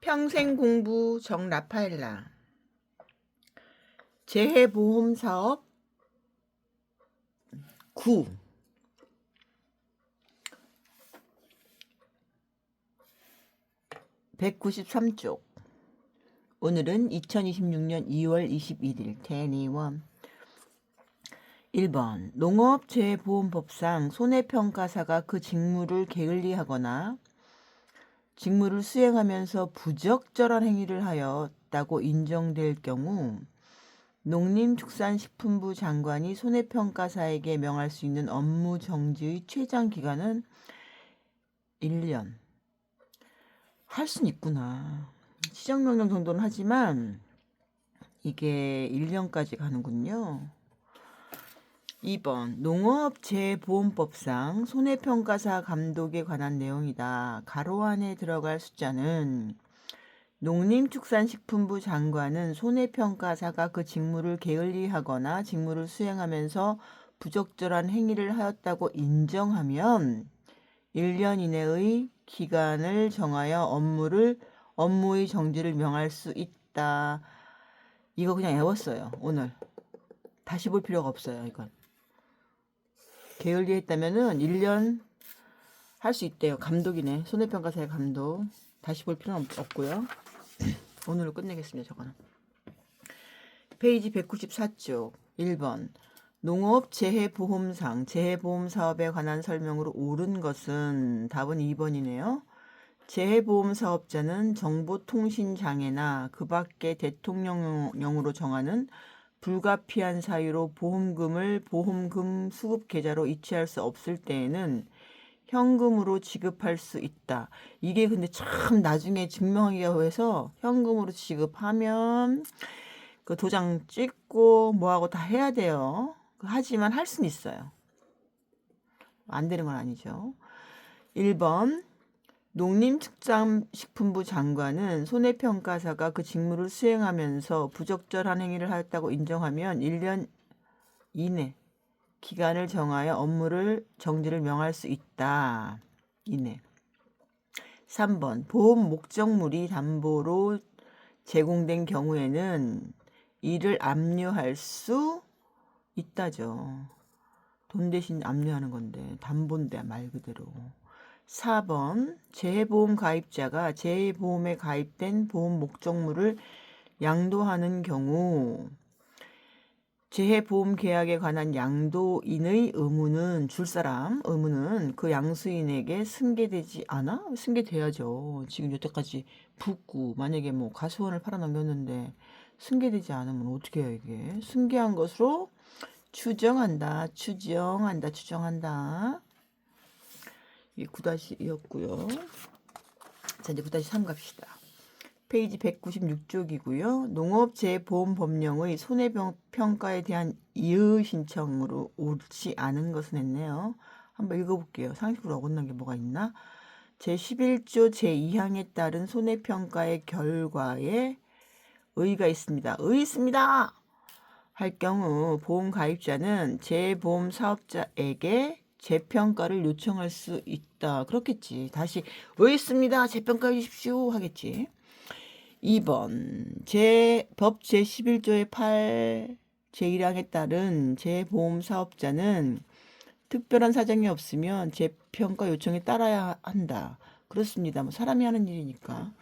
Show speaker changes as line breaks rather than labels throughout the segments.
평생 공부 정 라파엘라. 재해보험사업 9. 193쪽. 오늘은 2026년 2월 21일 테니원. 1번 농업재해보험법상 손해평가사가 그 직무를 게을리하거나 직무를 수행하면서 부적절한 행위를 하였다고 인정될 경우 농림축산식품부 장관이 손해평가사에게 명할 수 있는 업무 정지의 최장 기간은 1년. 할 수는 있구나. 시정명령 정도는 하지만 이게 1년까지 가는군요. 2번 농업재해보험법상 손해평가사 감독에 관한 내용이다. 가로 안에 들어갈 숫자는 농림축산식품부 장관은 손해평가사가 그 직무를 게을리하거나 직무를 수행하면서 부적절한 행위를 하였다고 인정하면 1년 이내의 기간을 정하여 업무의 정지를 명할 수 있다. 이거 그냥 외웠어요. 오늘 다시 볼 필요가 없어요. 이건 게을리했다면은 1년 할 수 있대요. 감독이네. 손해평가사의 감독. 다시 볼 필요는 없고요. 오늘로 끝내겠습니다. 저거는. 페이지 194쪽 1번 농업재해보험상 재해보험사업에 관한 설명으로 옳은 것은 답은 2번이네요. 재해보험사업자는 정보통신장애나 그 밖에 대통령령으로 정하는 불가피한 사유로 보험금을 보험금 수급계좌로 이체할 수 없을 때에는 현금으로 지급할 수 있다. 이게 근데 참 나중에 증명하기가 해서 현금으로 지급하면 그 도장 찍고 뭐하고 다 해야 돼요. 하지만 할 수는 있어요. 안 되는 건 아니죠. 1번 농림축산식품부 장관은 손해평가사가 그 직무를 수행하면서 부적절한 행위를 하였다고 인정하면 1년 이내 기간을 정하여 업무를 정지를 명할 수 있다. 이내. 3번 보험 목적물이 담보로 제공된 경우에는 이를 압류할 수 있다죠. 돈 대신 압류하는 건데 담보인데 말 그대로. 4번 재해보험 가입자가 재해보험에 가입된 보험 목적물을 양도하는 경우 재해보험 계약에 관한 양도인의 의무는 줄 사람 의무는 그 양수인에게 승계되지 않아? 승계돼야죠. 지금 여태까지 붓고 만약에 뭐 가수원을 팔아넘겼는데 승계되지 않으면 어떻게 해요 이게? 승계한 것으로 추정한다. 이게 9-2였고요. 자 이제 9-3 갑시다. 페이지 196쪽이고요. 농업재해보험법령의 손해평가에 대한 이의 신청으로 옳지 않은 것은 했네요. 한번 읽어볼게요. 상식으로 어긋난 게 뭐가 있나? 제11조 제2항에 따른 손해평가의 결과에 의의가 있습니다. 의의 있습니다! 할 경우 보험가입자는 재보험사업자에게 재평가를 요청할 수 있다. 그렇겠지. 다시 의의 있습니다. 재평가해 주십시오. 하겠지. 2번 법 제11조의 8 제1항에 따른 재보험사업자는 특별한 사정이 없으면 재평가 요청에 따라야 한다. 그렇습니다. 뭐 사람이 하는 일이니까.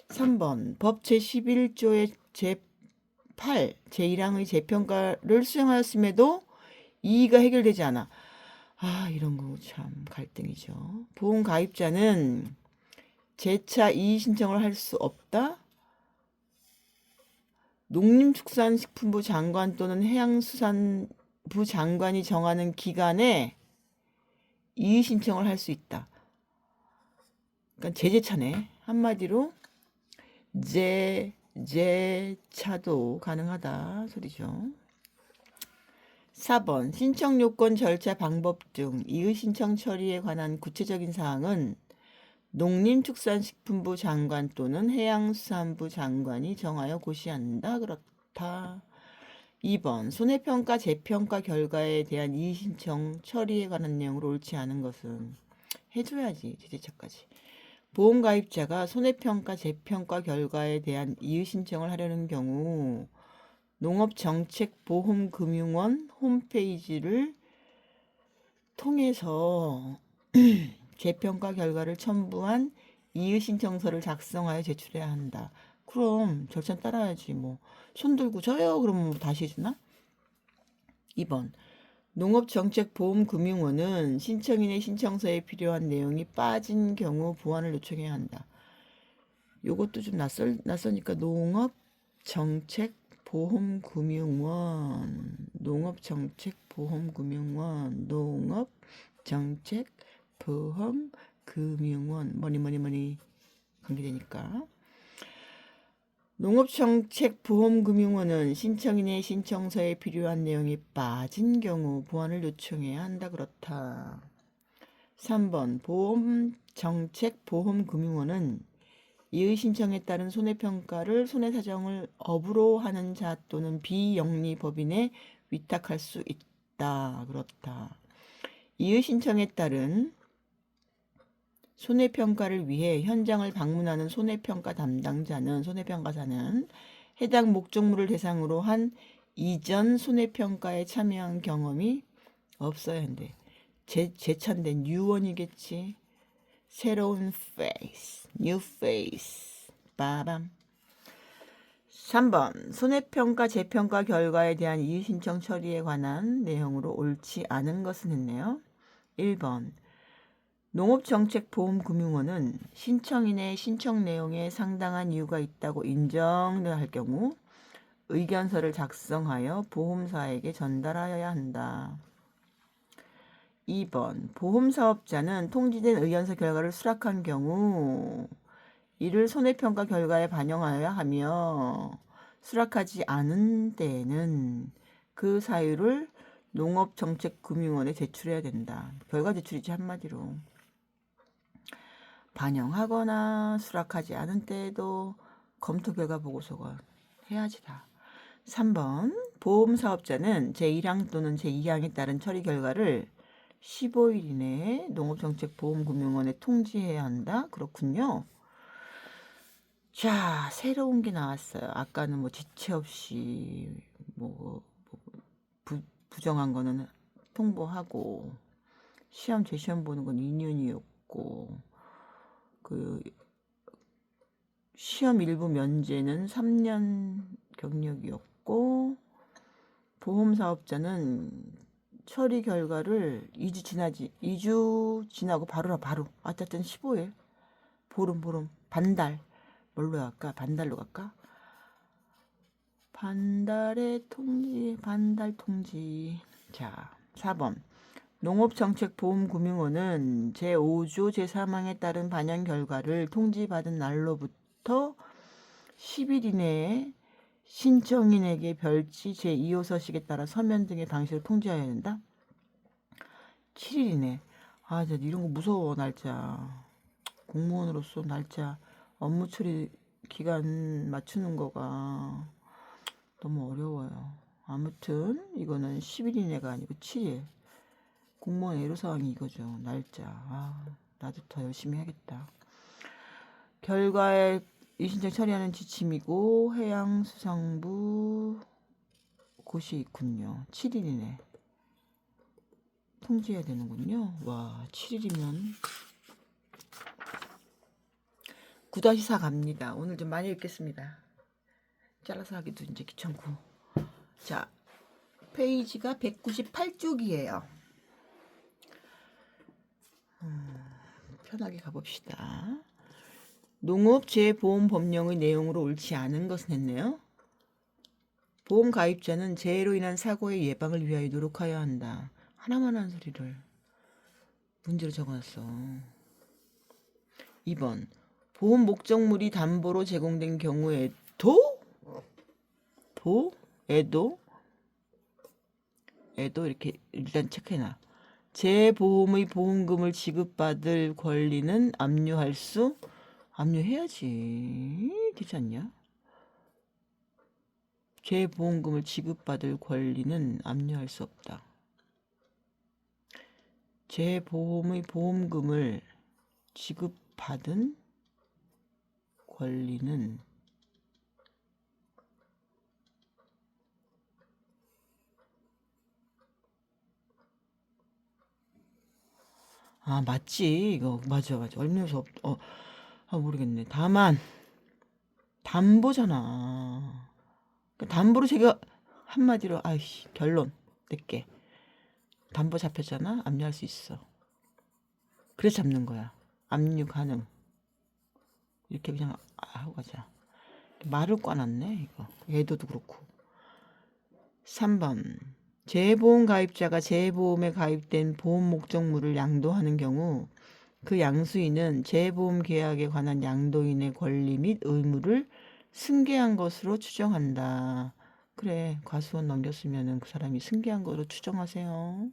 3번 법 제11조의 제8 제1항의 재평가를 수행하였음에도 이의가 해결되지 않아. 이런 거 참 갈등이죠. 보험가입자는 재차 이의 신청을 할 수 없다. 농림축산식품부 장관 또는 해양수산부 장관이 정하는 기간에 이의 신청을 할 수 있다. 그러니까 제재차네. 한마디로 제차도 가능하다 소리죠. 4번 신청 요건 절차 방법 등 이의 신청 처리에 관한 구체적인 사항은 농림축산식품부 장관 또는 해양수산부 장관이 정하여 고시한다. 그렇다. 2번 손해평가 재평가 결과에 대한 이의신청 처리에 관한 내용으로 옳지 않은 것은 해줘야지. 제재차까지. 보험가입자가 손해평가 재평가 결과에 대한 이의신청을 하려는 경우 농업정책보험금융원 홈페이지를 통해서 재평가 결과를 첨부한 이의신청서를 작성하여 제출해야 한다. 그럼 절차 따라야지. 뭐 손 들고 저요 그러면 다시 해주나? 2번 농업정책보험금융원은 신청인의 신청서에 필요한 내용이 빠진 경우 보완을 요청해야 한다. 요것도 좀 낯서니까 농업정책보험금융원, 농업정책보험금융원 뭐니 관계되니까. 농업정책보험금융원은 신청인의 신청서에 필요한 내용이 빠진 경우 보완을 요청해야 한다. 그렇다. 3번 보험정책보험금융원은 이의 신청에 따른 손해평가를 손해사정을 업으로 하는 자 또는 비영리법인에 위탁할 수 있다. 그렇다. 이의 신청에 따른 손해평가를 위해 현장을 방문하는 손해평가 담당자는 손해평가사는 해당 목적물을 대상으로 한 이전 손해평가에 참여한 경험이 없어야 한대. 재찬된 뉴원이겠지. 새로운 페이스, 뉴 페이스. 빠밤. 3번 손해평가 재평가 결과에 대한 이의신청 처리에 관한 내용으로 옳지 않은 것은 했네요. 1번 농업정책보험금융원은 신청인의 신청 내용에 상당한 이유가 있다고 인정할 경우 의견서를 작성하여 보험사에게 전달하여야 한다. 2번 보험사업자는 통지된 의견서 결과를 수락한 경우 이를 손해평가 결과에 반영하여야 하며 수락하지 않은 때에는 그 사유를 농업정책금융원에 제출해야 된다. 결과 제출이지 한마디로. 반영하거나 수락하지 않은 때에도 검토 결과 보고서가 해야지 다. 3번 보험사업자는 제1항 또는 제2항에 따른 처리 결과를 15일 이내에 농업정책보험금융원에 통지해야 한다. 그렇군요. 자, 새로운 게 나왔어요. 아까는 뭐 지체 없이 부정한 거는 통보하고 시험 재시험 보는 건 2년이었고 그 시험 일부 면제는 3년 경력이었고 보험사업자는 처리 결과를 2주 지나고 바로 어쨌든 15일 보름 반달 뭘로 할까? 반달로 갈까? 반달 통지. 자, 4번 농업정책보험금융원은 제5조 제3항에 따른 반영 결과를 통지받은 날로부터 10일 이내에 신청인에게 별지 제2호서식에 따라 서면 등의 방식으로 통지해야 된다. 7일 이내. 아, 진짜 이런 거 무서워. 날짜. 공무원으로서 날짜 업무 처리 기간 맞추는 거가 너무 어려워요. 아무튼 이거는 10일 이내가 아니고 7일. 공무원 애로사항이 이거죠. 날짜. 아, 나도 더 열심히 해야겠다. 결과에 이신청 처리하는 지침이고 해양수산부 곳이 있군요. 7일 이내 통지해야 되는군요. 와, 7일이면 9-4 갑니다. 오늘 좀 많이 읽겠습니다. 잘라서 하기도 이제 귀찮고. 자, 페이지가 198쪽이에요. 편하게 가봅시다. 농업재해보험법령의 내용으로 옳지 않은 것은 했네요. 보험 가입자는 재해로 인한 사고의 예방을 위하여 노력하여야 한다. 하나만 한 소리를 문제로 적어놨어. 2번 보험 목적물이 담보로 제공된 경우에도 이렇게 일단 체크해놔. 재보험의 보험금을 지급받을 권리는 압류해야지. 되지 않냐? 재보험금을 지급받을 권리는 압류할 수 없다. 재보험의 보험금을 지급받은 권리는 맞지. 이거 맞아. 얼면서 모르겠네. 다만 담보잖아. 담보로 제가 한마디로 결론 낼게. 담보 잡혔잖아. 압류할 수 있어. 그래서 잡는 거야. 압류 가능. 이렇게 그냥 하고 가자. 말을 꽈놨네 이거. 얘도도 그렇고. 3번 재보험 가입자가 재보험에 가입된 보험 목적물을 양도하는 경우 그 양수인은 재보험 계약에 관한 양도인의 권리 및 의무를 승계한 것으로 추정한다. 그래, 과수원 넘겼으면 그 사람이 승계한 것으로 추정하세요.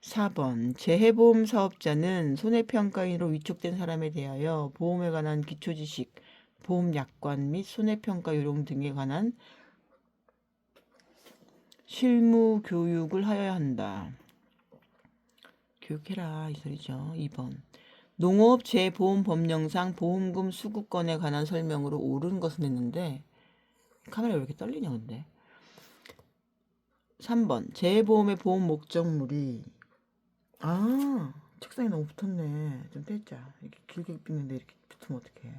4번 재해보험 사업자는 손해평가인으로 위촉된 사람에 대하여 보험에 관한 기초지식, 보험 약관 및 손해평가 요령 등에 관한 실무 교육을 하여야 한다. 교육해라 이 소리죠. 2번 농업재보험법령상 보험금 수급권에 관한 설명으로 옳은 것은 했는데 카메라가 왜 이렇게 떨리냐 근데. 3번 재보험의 보험 목적물이 책상에 너무 붙었네. 좀 떼자. 이렇게 길게 삐는데 이렇게 붙으면 어떡해.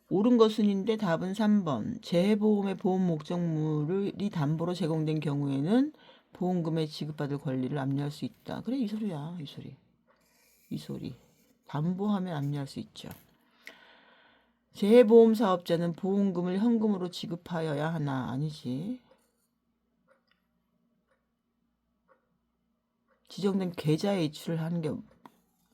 옳은 것은인데 답은 3번 재보험의 보험 목적물이 담보로 제공된 경우에는 보험금에 지급받을 권리를 압류할 수 있다. 그래 이 소리야. 이 소리. 담보하면 압류할 수 있죠. 재보험 사업자는 보험금을 현금으로 지급하여야 하나? 아니지. 지정된 계좌에 이출을 하는 게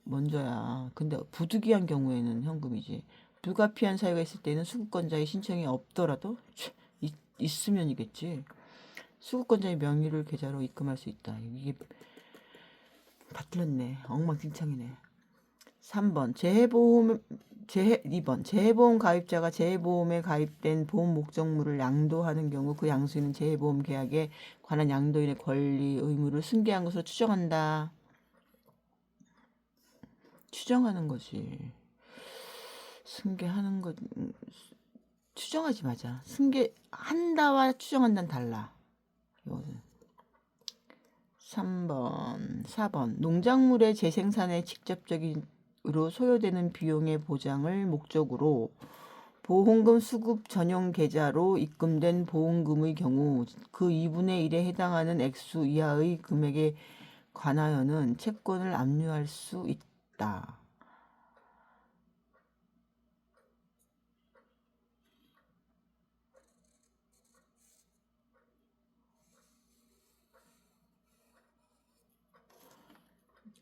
먼저야. 근데 부득이한 경우에는 현금이지. 불가피한 사유가 있을 때는 수급권자의 신청이 없더라도 있으면이겠지. 수급권자의 명의를 계좌로 입금할 수 있다. 이게 다 틀렸네. 엉망진창이네. 3번 2번 재해보험 가입자가 재해보험에 가입된 보험 목적물을 양도하는 경우 그 양수인은 재해보험 계약에 관한 양도인의 권리, 의무를 승계한 것으로 추정한다. 추정하는 거지. 승계하는 것 추정하지 마자. 승계한다와 추정한다는 달라. 이거는. 3번 4번 농작물의 재생산에 직접적으로 소요되는 비용의 보장을 목적으로 보험금 수급 전용 계좌로 입금된 보험금의 경우 그 2분의 1에 해당하는 액수 이하의 금액에 관하여는 채권을 압류할 수 있다.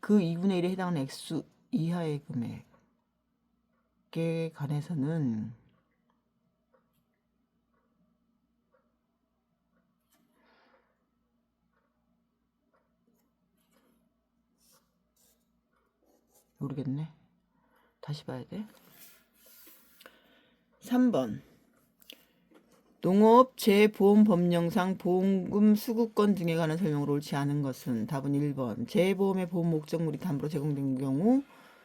그 2분의 1에 해당하는 액수 이하의 금액에 관해서는 모르겠네. 다시 봐야 돼. 3번 농업재보험법령상 보험금 수급권 등에 관한 설명으로 옳지 않은 것은 답은 1번 재보험의 보험 목적물이 담보로 제공된 경우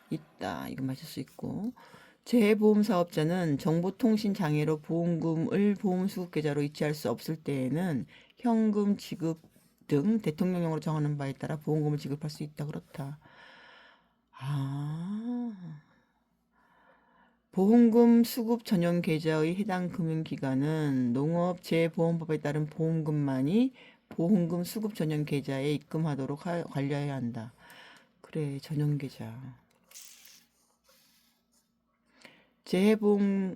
있다. 이건 맞을 수 있고 재보험 사업자는 정보통신 장애로 보험금을 보험수급계좌로 이체할 수 없을 때에는 현금 지급 등 대통령령으로 정하는 바에 따라 보험금을 지급할 수 있다. 그렇다. 보험금 수급 전용 계좌의 해당 금융기관은 농업재보험법에 따른 보험금만이 보험금 수급 전용 계좌에 입금하도록 관리해야 한다. 그래, 전용 계좌. 재해보험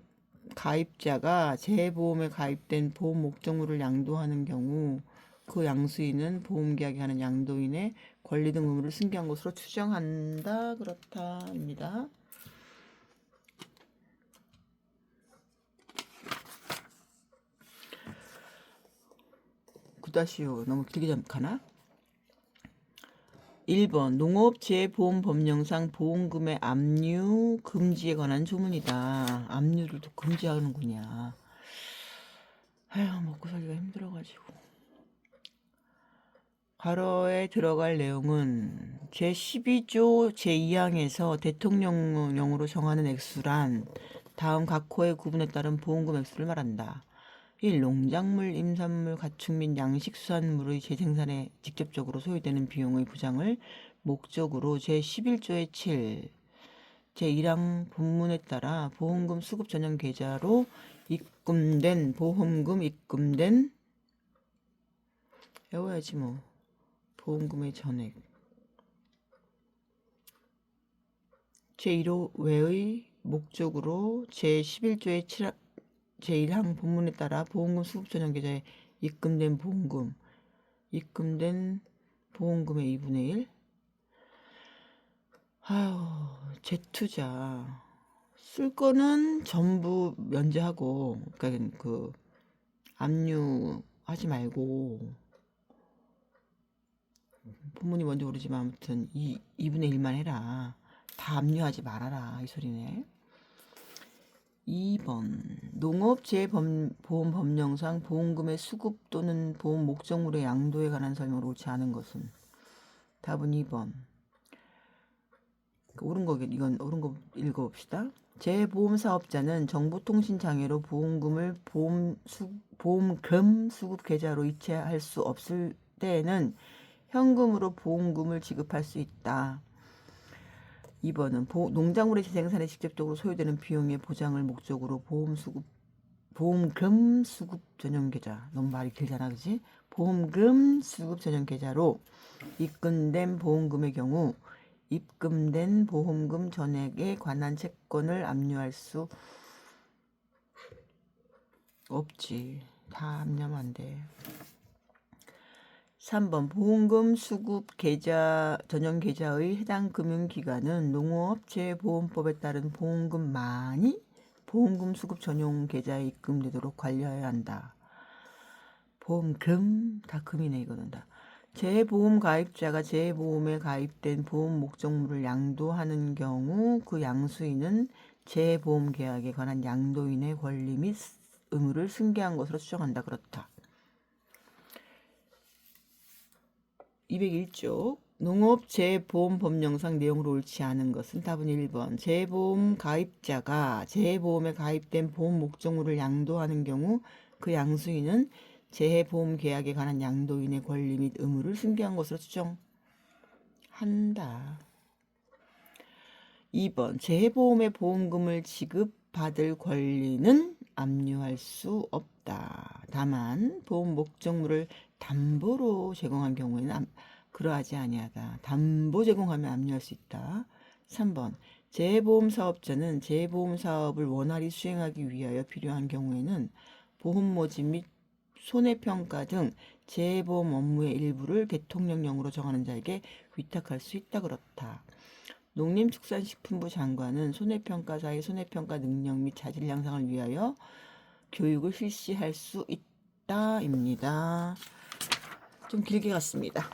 가입자가 재해보험에 가입된 보험 목적물을 양도하는 경우 그 양수인은 보험계약에 하는 양도인의 권리 등 의무를 승계한 것으로 추정한다. 그렇다입니다. 구다시오 너무 길게 가나? 1번 농업재보험법령상 보험금의 압류 금지에 관한 조문이다. 압류를 또 금지하는구냐. 아휴 먹고 살기가 힘들어가지고. 괄호에 들어갈 내용은 제12조 제2항에서 대통령령으로 정하는 액수란 다음 각 호의 구분에 따른 보험금 액수를 말한다. 1. 농작물, 임산물, 가축 및 양식수산물의 재생산에 직접적으로 소요되는 비용의 부장을 목적으로 제11조의 7, 제1항 본문에 따라 보험금 수급 전용 계좌로 입금된 보험금 입금된 외워야지 뭐. 보험금의 전액 제1호 외의 목적으로 제11조의 7, 제1항 본문에 따라 보험금 수급 전용 계좌에 입금된 보험금의 2분의 1. 아유, 재투자 쓸 거는 전부 면제하고, 그러니까 그 압류하지 말고, 본문이 뭔지 모르지만 아무튼 2분의 1만 해라. 다 압류하지 말아라 이 소리네. 2번 농업재보험법령상 보험금의 수급 또는 보험 목적물의 양도에 관한 설명을 옳지 않은 것은? 답은 2번. 옳은 거겠. 이건 옳은 거 읽어봅시다. 재보험사업자는 정보통신장애로 보험금 수급 계좌로 이체할 수 없을 때에는 현금으로 보험금을 지급할 수 있다. 2번은 농작물의 재생산에 직접적으로 소요되는 비용의 보장을 목적으로 보험금 수급 전용 계좌, 너무 말이 길잖아 그지? 보험금 수급 전용 계좌로 입금된 보험금의 경우 입금된 보험금 전액에 관한 채권을 압류할 수 없지. 다 압류하면 안 돼. 3번 보험금 수급 계좌 전용 계좌의 해당 금융기관은 농업재보험법에 따른 보험금만이 보험금 수급 전용 계좌에 입금되도록 관리해야 한다. 보험금 다 금이네 이거는 다. 재보험 가입자가 재보험에 가입된 보험 목적물을 양도하는 경우 그 양수인은 재보험 계약에 관한 양도인의 권리 및 의무를 승계한 것으로 추정한다. 그렇다. 201쪽 농업재보험법령상 내용으로 옳지 않은 것은? 답은 1번. 재보험 가입자가 재보험에 가입된 보험 목적물을 양도하는 경우 그 양수인은 재보험 계약에 관한 양도인의 권리 및 의무를 승계한 것으로 추정한다. 2번. 재보험의 보험금을 지급받을 권리는 압류할 수 없다. 다만 보험 목적물을 담보로 제공한 경우에는 그러하지 아니하다. 담보 제공하면 압류할 수 있다. 3번. 재보험 사업자는 재보험 사업을 원활히 수행하기 위하여 필요한 경우에는 보험 모집 및 손해평가 등 재보험 업무의 일부를 대통령령으로 정하는 자에게 위탁할 수 있다. 그렇다. 농림축산식품부 장관은 손해평가사의 손해평가 능력 및 자질 향상을 위하여 교육을 실시할 수 있다입니다. 좀 길게 갔습니다.